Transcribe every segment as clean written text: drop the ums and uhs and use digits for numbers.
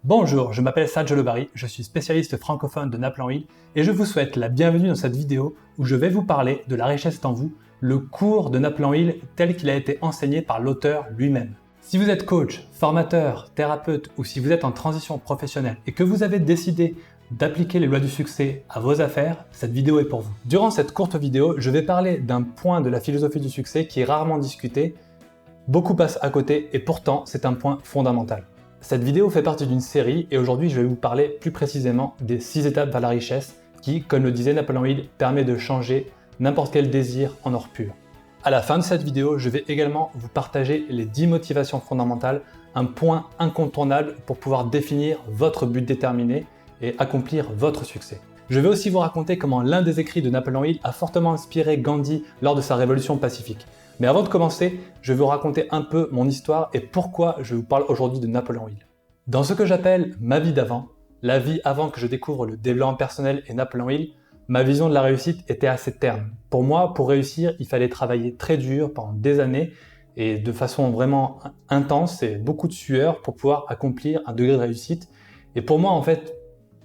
Bonjour, je m'appelle Sergio Lobari, je suis spécialiste francophone de Naples en Huile et je vous souhaite la bienvenue dans cette vidéo où je vais vous parler de La richesse est en vous, le cours de Naples en Huile tel qu'il a été enseigné par l'auteur lui-même. Si vous êtes coach, formateur, thérapeute ou si vous êtes en transition professionnelle et que vous avez décidé d'appliquer les lois du succès à vos affaires, cette vidéo est pour vous. Durant cette courte vidéo, je vais parler d'un point de la philosophie du succès qui est rarement discuté, beaucoup passent à côté et pourtant c'est un point fondamental. Cette vidéo fait partie d'une série et aujourd'hui je vais vous parler plus précisément des 6 étapes vers la richesse qui, comme le disait Napoléon Hill, permet de changer n'importe quel désir en or pur. À la fin de cette vidéo, je vais également vous partager les 10 motivations fondamentales, un point incontournable pour pouvoir définir votre but déterminé et accomplir votre succès. Je vais aussi vous raconter comment l'un des écrits de Napoléon Hill a fortement inspiré Gandhi lors de sa révolution pacifique. Mais avant de commencer, je vais vous raconter un peu mon histoire et pourquoi je vous parle aujourd'hui de Napoléon Hill. Dans ce que j'appelle ma vie d'avant, la vie avant que je découvre le développement personnel et Napoléon Hill, ma vision de la réussite était assez terne. Pour moi, pour réussir, il fallait travailler très dur pendant des années et de façon vraiment intense et beaucoup de sueur pour pouvoir accomplir un degré de réussite. Et pour moi, en fait,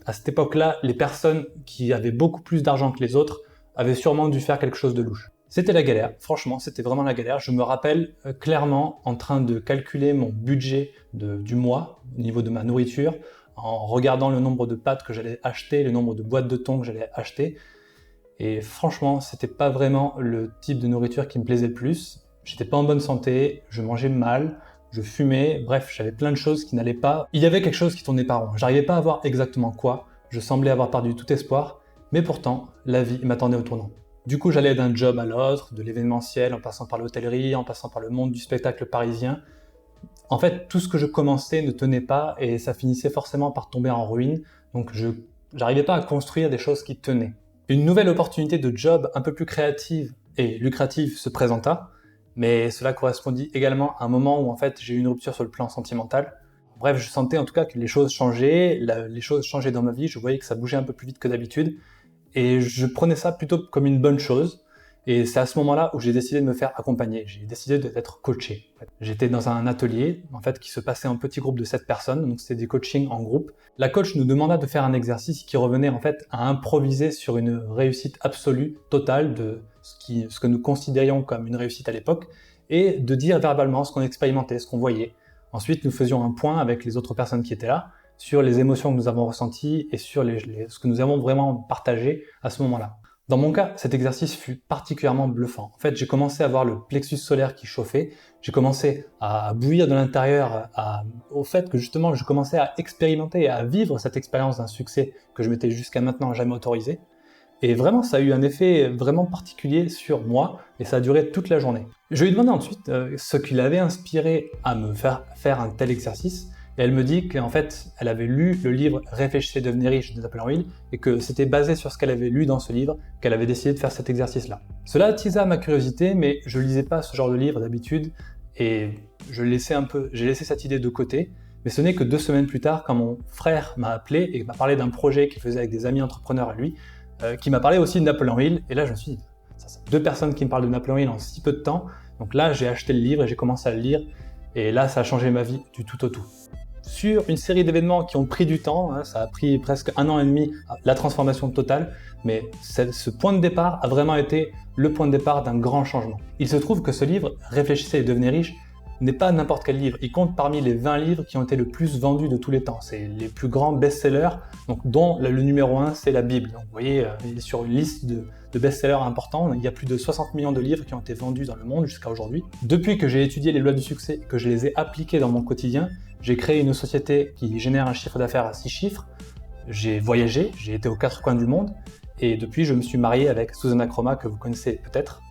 à cette époque-là, les personnes qui avaient beaucoup plus d'argent que les autres avaient sûrement dû faire quelque chose de louche. C'était la galère, franchement, c'était vraiment la galère. Je me rappelle clairement en train de calculer mon budget du mois au niveau de ma nourriture, en regardant le nombre de pâtes que j'allais acheter, le nombre de boîtes de thon que j'allais acheter. Et franchement, c'était pas vraiment le type de nourriture qui me plaisait le plus. J'étais pas en bonne santé, je mangeais mal, je fumais, bref, j'avais plein de choses qui n'allaient pas. Il y avait quelque chose qui tournait pas rond. J'arrivais pas à voir exactement quoi. Je semblais avoir perdu tout espoir, mais pourtant, la vie m'attendait au tournant. Du coup, j'allais d'un job à l'autre, de l'événementiel, en passant par l'hôtellerie, en passant par le monde du spectacle parisien. En fait, tout ce que je commençais ne tenait pas et ça finissait forcément par tomber en ruine. Donc, je n'arrivais pas à construire des choses qui tenaient. Une nouvelle opportunité de job un peu plus créative et lucrative se présenta, mais cela correspondit également à un moment où en fait j'ai eu une rupture sur le plan sentimental. Bref, je sentais en tout cas que les choses changeaient, les choses changeaient dans ma vie, je voyais que ça bougeait un peu plus vite que d'habitude. Et je prenais ça plutôt comme une bonne chose. Et c'est à ce moment-là où j'ai décidé de me faire accompagner. J'ai décidé d'être coaché. J'étais dans un atelier en fait, qui se passait en petit groupe de 7 personnes. Donc c'était des coachings en groupe. La coach nous demanda de faire un exercice qui revenait en fait à improviser sur une réussite absolue, totale de ce que nous considérions comme une réussite à l'époque et de dire verbalement ce qu'on expérimentait, ce qu'on voyait. Ensuite, nous faisions un point avec les autres personnes qui étaient là sur les émotions que nous avons ressenties et sur ce que nous avons vraiment partagé à ce moment-là. Dans mon cas, cet exercice fut particulièrement bluffant. En fait, j'ai commencé à voir le plexus solaire qui chauffait, j'ai commencé à bouillir de l'intérieur, au fait que justement je commençais à expérimenter et à vivre cette expérience d'un succès que je m'étais jusqu'à maintenant jamais autorisé. Et vraiment, ça a eu un effet vraiment particulier sur moi et ça a duré toute la journée. Je lui ai demandé ensuite ce qui l'avait inspiré à me faire un tel exercice. Et elle me dit qu'en fait, elle avait lu le livre « Réfléchissez, devenez riche » de Napoléon Hill et que c'était basé sur ce qu'elle avait lu dans ce livre qu'elle avait décidé de faire cet exercice-là. Cela attisa ma curiosité, mais je lisais pas ce genre de livre d'habitude et j'ai laissé cette idée de côté. Mais ce n'est que 2 semaines plus tard, quand mon frère m'a appelé et m'a parlé d'un projet qu'il faisait avec des amis entrepreneurs à lui, qui m'a parlé aussi de Napoléon Hill. Et là, je me suis dit, ça, c'est 2 personnes qui me parlent de Napoléon Hill en si peu de temps. Donc là, j'ai acheté le livre et j'ai commencé à le lire. Et là, ça a changé ma vie du tout au tout. Sur une série d'événements qui ont pris du temps, ça a pris presque 1 an et demi, la transformation totale, mais ce point de départ a vraiment été le point de départ d'un grand changement. Il se trouve que ce livre, Réfléchissez et devenez riche, n'est pas n'importe quel livre. Il compte parmi les 20 livres qui ont été le plus vendus de tous les temps. C'est les plus grands best-sellers, donc, dont le numéro 1, c'est la Bible. Donc, vous voyez, il est sur une liste de best-sellers importants. Il y a plus de 60 millions de livres qui ont été vendus dans le monde jusqu'à aujourd'hui. Depuis que j'ai étudié les lois du succès et que je les ai appliquées dans mon quotidien, j'ai créé une société qui génère un chiffre d'affaires à 6 chiffres. J'ai voyagé, j'ai été aux 4 coins du monde. Et depuis, je me suis marié avec Susanna Chroma, que vous connaissez peut-être.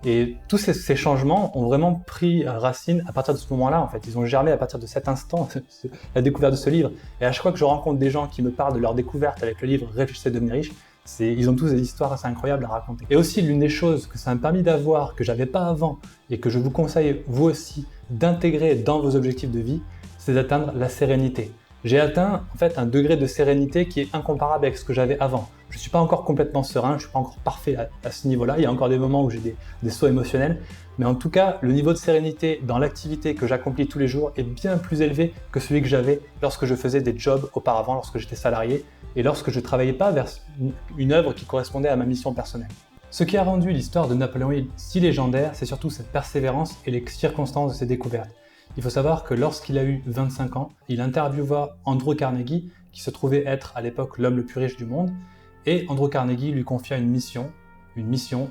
Et tous ces changements ont vraiment pris racine à partir de ce moment-là, en fait. Ils ont germé à partir de cet instant, la découverte de ce livre. Et à chaque fois que je rencontre des gens qui me parlent de leur découverte avec le livre « Réfléchissez, devenez riche », ils ont tous des histoires assez incroyables à raconter. Et aussi, l'une des choses que ça m'a permis d'avoir, que j'avais pas avant, et que je vous conseille, vous aussi, d'intégrer dans vos objectifs de vie, c'est d'atteindre la sérénité. J'ai atteint, en fait, un degré de sérénité qui est incomparable avec ce que j'avais avant. Je ne suis pas encore complètement serein, je ne suis pas encore parfait à ce niveau-là. Il y a encore des moments où j'ai des sauts émotionnels. Mais en tout cas, le niveau de sérénité dans l'activité que j'accomplis tous les jours est bien plus élevé que celui que j'avais lorsque je faisais des jobs auparavant, lorsque j'étais salarié et lorsque je ne travaillais pas vers une œuvre qui correspondait à ma mission personnelle. Ce qui a rendu l'histoire de Napoléon Hill si légendaire, c'est surtout cette persévérance et les circonstances de ses découvertes. Il faut savoir que lorsqu'il a eu 25 ans, il interviewa Andrew Carnegie, qui se trouvait être à l'époque l'homme le plus riche du monde, et Andrew Carnegie lui confia une mission,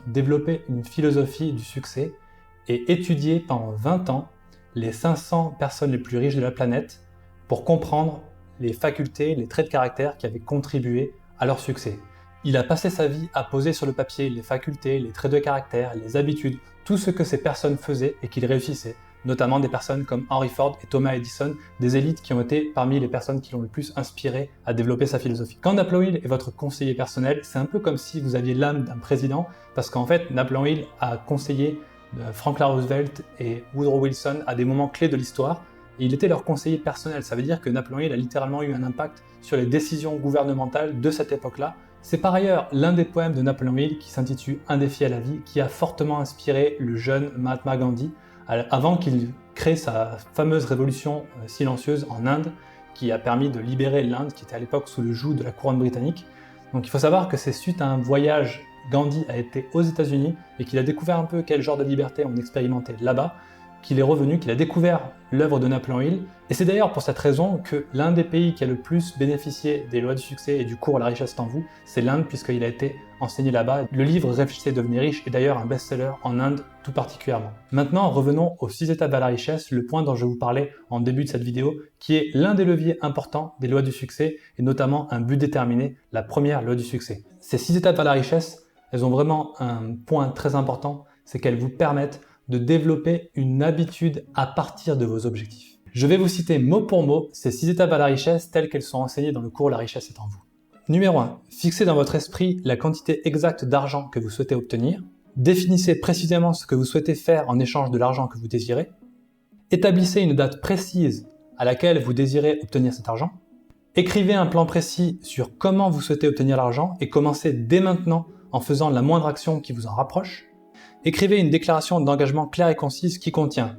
développer une philosophie du succès et étudier pendant 20 ans les 500 personnes les plus riches de la planète pour comprendre les facultés, les traits de caractère qui avaient contribué à leur succès. Il a passé sa vie à poser sur le papier les facultés, les traits de caractère, les habitudes, tout ce que ces personnes faisaient et qu'ils réussissaient, notamment des personnes comme Henry Ford et Thomas Edison, des élites qui ont été parmi les personnes qui l'ont le plus inspiré à développer sa philosophie. Quand Napoléon Hill est votre conseiller personnel, c'est un peu comme si vous aviez l'âme d'un président, parce qu'en fait, Napoléon Hill a conseillé Franklin Roosevelt et Woodrow Wilson à des moments clés de l'histoire, et il était leur conseiller personnel. Ça veut dire que Napoléon Hill a littéralement eu un impact sur les décisions gouvernementales de cette époque-là. C'est par ailleurs l'un des poèmes de Napoléon Hill qui s'intitule Un défi à la vie, qui a fortement inspiré le jeune Mahatma Gandhi, avant qu'il crée sa fameuse révolution silencieuse en Inde, qui a permis de libérer l'Inde, qui était à l'époque sous le joug de la couronne britannique. Donc il faut savoir que c'est suite à un voyage, Gandhi a été aux États-Unis et qu'il a découvert un peu quel genre de liberté on expérimentait là-bas, qu'il est revenu, qu'il a découvert l'œuvre de Napoléon Hill. Et c'est d'ailleurs pour cette raison que l'un des pays qui a le plus bénéficié des lois du succès et du cours La richesse est en vous, c'est l'Inde, puisqu'il a été enseigné là-bas. Le livre Réfléchissez, devenez riche est d'ailleurs un best-seller en Inde tout particulièrement. Maintenant, revenons aux 6 étapes à la richesse, le point dont je vous parlais en début de cette vidéo, qui est l'un des leviers importants des lois du succès, et notamment un but déterminé, la première loi du succès. Ces 6 étapes à la richesse, elles ont vraiment un point très important, c'est qu'elles vous permettent de développer une habitude à partir de vos objectifs. Je vais vous citer mot pour mot ces 6 étapes à la richesse telles qu'elles sont enseignées dans le cours La richesse est en vous. Numéro 1. Fixez dans votre esprit la quantité exacte d'argent que vous souhaitez obtenir. Définissez précisément ce que vous souhaitez faire en échange de l'argent que vous désirez. Établissez une date précise à laquelle vous désirez obtenir cet argent. Écrivez un plan précis sur comment vous souhaitez obtenir l'argent et commencez dès maintenant en faisant la moindre action qui vous en rapproche. Écrivez une déclaration d'engagement claire et concise qui contient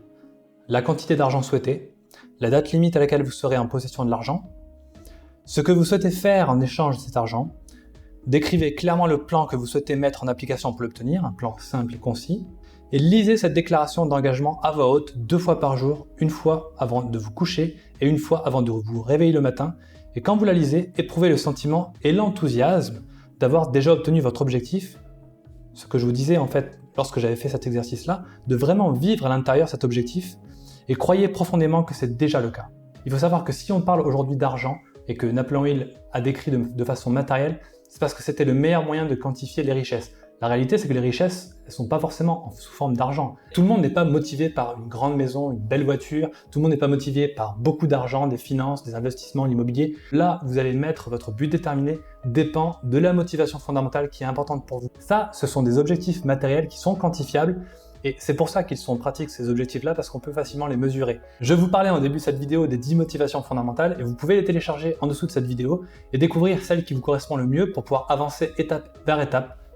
la quantité d'argent souhaitée, la date limite à laquelle vous serez en possession de l'argent, ce que vous souhaitez faire en échange de cet argent. Décrivez clairement le plan que vous souhaitez mettre en application pour l'obtenir, un plan simple et concis, et lisez cette déclaration d'engagement à voix haute 2 fois par jour, une fois avant de vous coucher et une fois avant de vous réveiller le matin. Et quand vous la lisez, éprouvez le sentiment et l'enthousiasme d'avoir déjà obtenu votre objectif. Ce que je vous disais en fait lorsque j'avais fait cet exercice-là, de vraiment vivre à l'intérieur cet objectif et croyez profondément que c'est déjà le cas. Il faut savoir que si on parle aujourd'hui d'argent et que Napoléon Hill a décrit de façon matérielle, c'est parce que c'était le meilleur moyen de quantifier les richesses. La réalité, c'est que les richesses, elles ne sont pas forcément sous forme d'argent. Tout le monde n'est pas motivé par une grande maison, une belle voiture, tout le monde n'est pas motivé par beaucoup d'argent, des finances, des investissements, l'immobilier. Là, vous allez mettre votre but déterminé dépend de la motivation fondamentale qui est importante pour vous. Ça, ce sont des objectifs matériels qui sont quantifiables et c'est pour ça qu'ils sont pratiques ces objectifs-là parce qu'on peut facilement les mesurer. Je vous parlais en début de cette vidéo des 10 motivations fondamentales et vous pouvez les télécharger en dessous de cette vidéo et découvrir celle qui vous correspond le mieux pour pouvoir avancer étape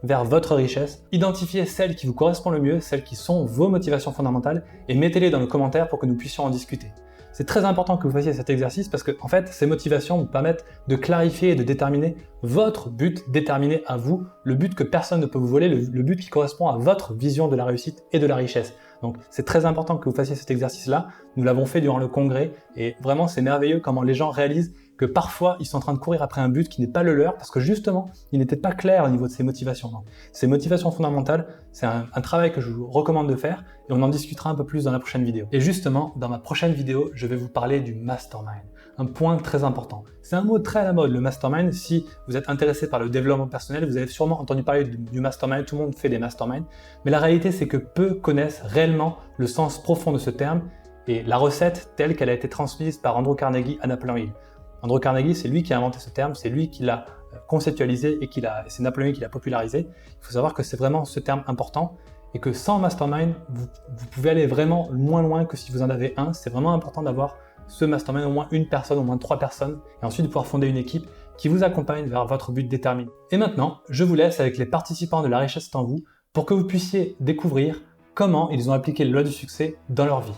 vers votre richesse. Identifiez celles qui vous correspondent le mieux, celles qui sont vos motivations fondamentales et mettez-les dans le commentaire pour que nous puissions en discuter. C'est très important que vous fassiez cet exercice parce que, en fait, ces motivations vous permettent de clarifier et de déterminer votre but déterminé à vous, le but que personne ne peut vous voler, le but qui correspond à votre vision de la réussite et de la richesse. Donc, c'est très important que vous fassiez cet exercice-là. Nous l'avons fait durant le congrès et vraiment, c'est merveilleux comment les gens réalisent que parfois, ils sont en train de courir après un but qui n'est pas le leur parce que justement, ils n'étaient pas clairs au niveau de ces motivations. Donc, ces motivations fondamentales, c'est un travail que je vous recommande de faire et on en discutera un peu plus dans la prochaine vidéo. Et justement, dans ma prochaine vidéo, je vais vous parler du mastermind, un point très important. C'est un mot très à la mode, le mastermind. Si vous êtes intéressé par le développement personnel, vous avez sûrement entendu parler du mastermind, tout le monde fait des masterminds, mais la réalité, c'est que peu connaissent réellement le sens profond de ce terme et la recette telle qu'elle a été transmise par Andrew Carnegie à Napoléon Hill. Andrew Carnegie, c'est lui qui a inventé ce terme, c'est lui qui l'a conceptualisé et c'est Napoléon Hill qui l'a popularisé. Il faut savoir que c'est vraiment ce terme important et que sans mastermind, vous pouvez aller vraiment moins loin que si vous en avez un. C'est vraiment important d'avoir ce mastermind, au moins une personne, au moins 3 personnes, et ensuite de pouvoir fonder une équipe qui vous accompagne vers votre but déterminé. Et maintenant, je vous laisse avec les participants de La Richesse est en vous pour que vous puissiez découvrir comment ils ont appliqué les lois du succès dans leur vie.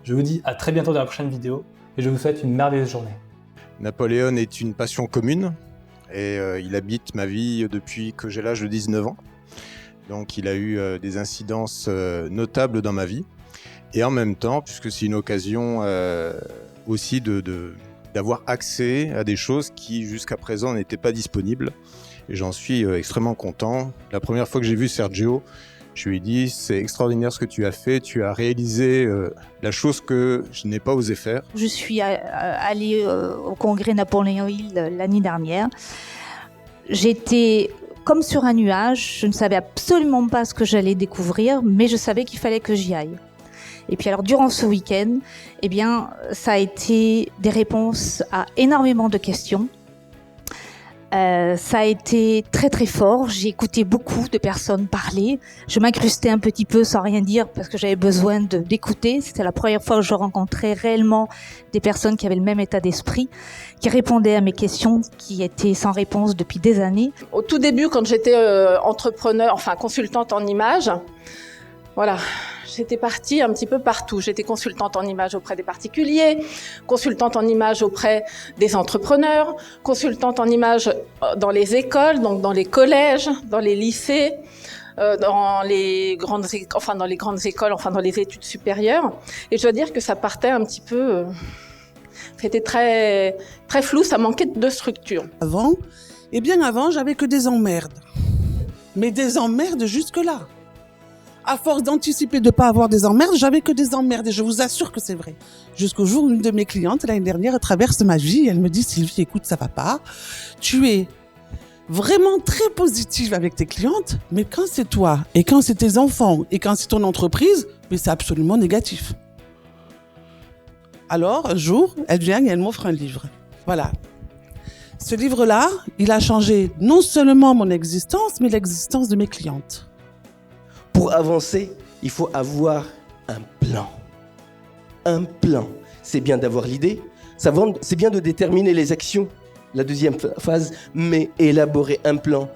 Je vous dis à très bientôt dans la prochaine vidéo et je vous souhaite une merveilleuse journée. Napoléon est une passion commune et il habite ma vie depuis que j'ai l'âge de 19 ans. Donc il a eu des incidences notables dans ma vie. Et en même temps, puisque c'est une occasion aussi d'avoir accès à des choses qui jusqu'à présent n'étaient pas disponibles. Et j'en suis extrêmement content. La première fois que j'ai vu Sergio, je lui ai dit « c'est extraordinaire ce que tu as fait, tu as réalisé la chose que je n'ai pas osé faire ». Je suis allée au congrès Napoléon Hill l'année dernière. J'étais comme sur un nuage, je ne savais absolument pas ce que j'allais découvrir, mais je savais qu'il fallait que j'y aille. Et puis alors durant ce week-end, eh bien, ça a été des réponses à énormément de questions. Ça a été très très fort, j'ai écouté beaucoup de personnes parler, je m'incrustais un petit peu sans rien dire parce que j'avais besoin d'écouter. C'était la première fois que je rencontrais réellement des personnes qui avaient le même état d'esprit, qui répondaient à mes questions qui étaient sans réponse depuis des années. Au tout début, quand j'étais entrepreneur, enfin consultante en images, voilà, j'étais partie un petit peu partout. J'étais consultante en images auprès des particuliers, consultante en images auprès des entrepreneurs, consultante en images dans les écoles, donc dans les collèges, dans les lycées, dans les grandes écoles, enfin dans les études supérieures. Et je dois dire que ça partait un petit peu, c'était très très flou, ça manquait de structure. Avant, et bien avant, j'avais que des emmerdes. Mais des emmerdes jusque-là. À force d'anticiper de ne pas avoir des emmerdes, j'avais que des emmerdes et je vous assure que c'est vrai. Jusqu'au jour où une de mes clientes, l'année dernière, traverse ma vie et elle me dit « Sylvie, écoute, ça va pas. Tu es vraiment très positive avec tes clientes, mais quand c'est toi et quand c'est tes enfants et quand c'est ton entreprise, mais c'est absolument négatif. » Alors, un jour, elle vient et elle m'offre un livre. Voilà. Ce livre-là, il a changé non seulement mon existence, mais l'existence de mes clientes. Pour avancer, il faut avoir un plan. Un plan. C'est bien d'avoir l'idée, c'est bien de déterminer les actions, la deuxième phase, mais élaborer un plan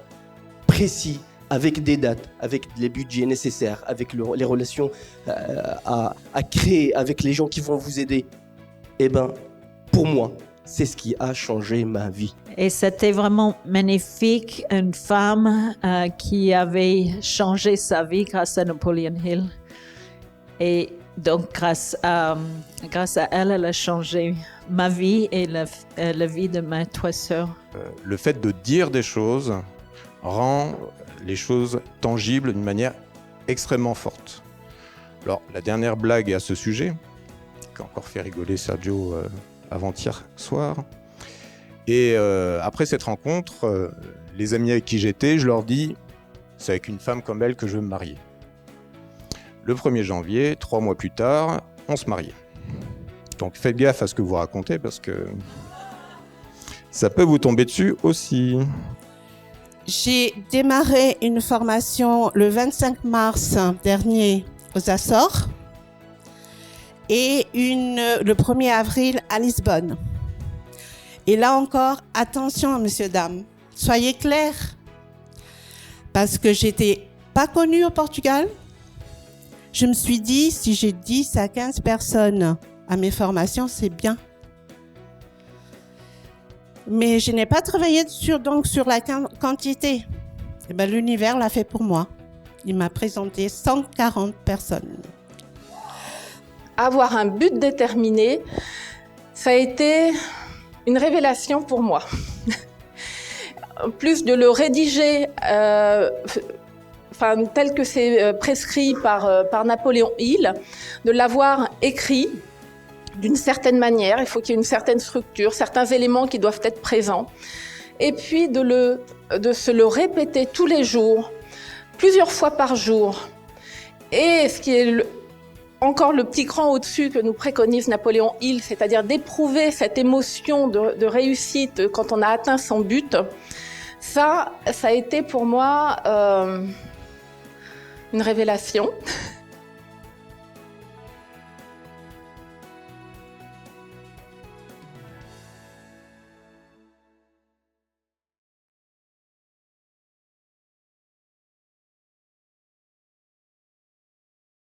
précis, avec des dates, avec les budgets nécessaires, avec les relations à créer, avec les gens qui vont vous aider. Eh bien, pour moi, c'est ce qui a changé ma vie. Et c'était vraiment magnifique, une femme qui avait changé sa vie grâce à Napoléon Hill. Et donc, grâce à elle, elle a changé ma vie et la vie de mes trois sœurs. Le fait de dire des choses rend les choses tangibles d'une manière extrêmement forte. Alors, la dernière blague à ce sujet, qui a encore fait rigoler Sergio avant-hier soir. Et après cette rencontre, les amis avec qui j'étais, je leur dis « c'est avec une femme comme elle que je veux me marier ». Le 1er janvier, 3 mois plus tard, on se mariait. Donc faites gaffe à ce que vous racontez parce que ça peut vous tomber dessus aussi. J'ai démarré une formation le 25 mars dernier aux Açores et le 1er avril à Lisbonne. Et là encore, attention, messieurs, dames, soyez clairs, parce que j'étais pas connue au Portugal. Je me suis dit, si j'ai 10 à 15 personnes à mes formations, c'est bien. Mais je n'ai pas travaillé sur la quantité. Et ben, l'univers l'a fait pour moi. Il m'a présenté 140 personnes. Avoir un but déterminé, ça a été une révélation pour moi. Plus de le rédiger tel que c'est prescrit par Napoléon Hill, de l'avoir écrit d'une certaine manière, il faut qu'il y ait une certaine structure, certains éléments qui doivent être présents, et puis de se le répéter tous les jours, plusieurs fois par jour. Et ce qui est encore le petit cran au-dessus que nous préconise Napoléon Hill, c'est-à-dire d'éprouver cette émotion de réussite quand on a atteint son but, ça a été pour moi une révélation.